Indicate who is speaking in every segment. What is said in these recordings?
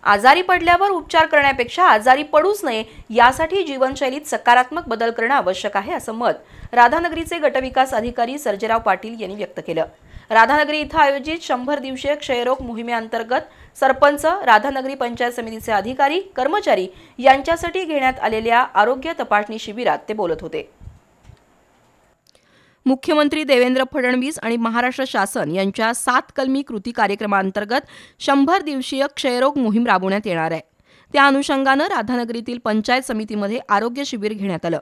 Speaker 1: आजारी पडल्यावर उपचार करण्यापेक्षा आजारी पडूच नये यासाठी जीवनशैलीत सकारात्मक बदल करणं आवश्यक आहे, असं मत राधानगरीचे गटविकास अधिकारी सर्जेराव पाटील यांनी व्यक्त केलं। राधानगरी इथं आयोजित 100 दिवसीय क्षयरोग मोहिमेअंतर्गत सरपंच, राधानगरी पंचायत समितीचे अधिकारी, कर्मचारी यांच्यासाठी घेण्यात आलेल्या आरोग्य तपासणी शिबिरात ते बोलत होते। मुख्यमंत्री देवेंद्र फडणवीस आणि महाराष्ट्र शासन यांच्या 7 कलमी कृती कार्यक्रमांतर्गत 100 दिवसीय क्षयरोग मोहीम राबवण्यात येणार आहे। त्या अनुषंगानं राधानगरीतील पंचायत समितीमध्ये आरोग्य शिबिर घेण्यात आलं।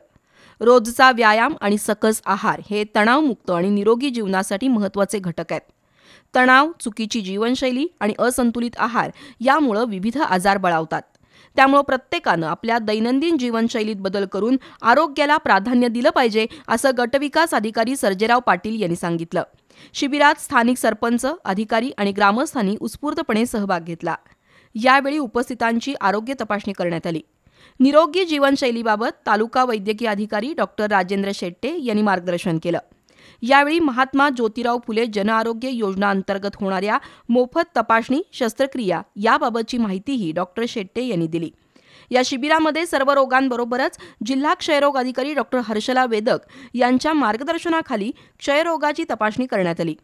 Speaker 1: रोजचा व्यायाम आणि सकस आहार हे तणावमुक्त आणि निरोगी जीवनासाठी महत्त्वाचे घटक आहेत। तणाव, चुकीची जीवनशैली आणि असंतुलित आहार यामुळे विविध आजार बळावतात। त्यामुळे प्रत्येकानं आपल्या दैनंदिन जीवनशैलीत बदल करून आरोग्याला प्राधान्य दिलं पाहिजे, असं गटविकास अधिकारी सर्जेराव पाटील यांनी सांगितलं। शिबिरात स्थानिक सरपंच, अधिकारी आणि ग्रामस्थांनी उत्स्फूर्तपणे सहभाग घेतला। यावेळी उपस्थितांची आरोग्य तपासणी करण्यात आली। निरोगी जीवनशैलीबाबत तालुका वैद्यकीय अधिकारी डॉक्टर राजेंद्र शेट्टे यांनी मार्गदर्शन केलं। यावेळी महात्मा ज्योतिराव फुले जन आरोग्य योजना अंतर्गत होणाऱ्या मोफत तपासणी, शस्त्रक्रिया याबाबतची माहितीही डॉक्टर शेट्टे यांनी दिली। या शिबिरामध्ये सर्व रोगांबरोबरच जिल्हा क्षयरोग अधिकारी डॉक्टर हर्षला वेदक यांच्या मार्गदर्शनाखाली क्षयरोगाची तपासणी करण्यात आली।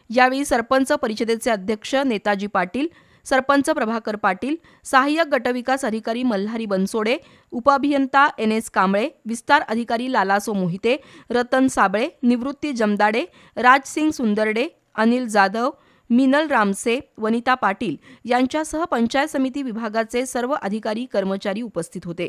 Speaker 1: यावेळी सरपंच परिषदेचे अध्यक्ष नेताजी पाटील, सरपंच प्रभाकर पाटील, सहाय्यक गटविकास अधिकारी मल्हारी बनसोडे, उपअभियंता NS कांबळे, विस्तार अधिकारी लालासो मोहिते, रतन साबळे, निवृत्ती जमदाडे, राजसिंग सुंदरडे, अनिल जाधव, मिनल रामसे, वनिता पाटील यांच्यासह पंचायत समिती विभागाचे सर्व अधिकारी कर्मचारी उपस्थित होते।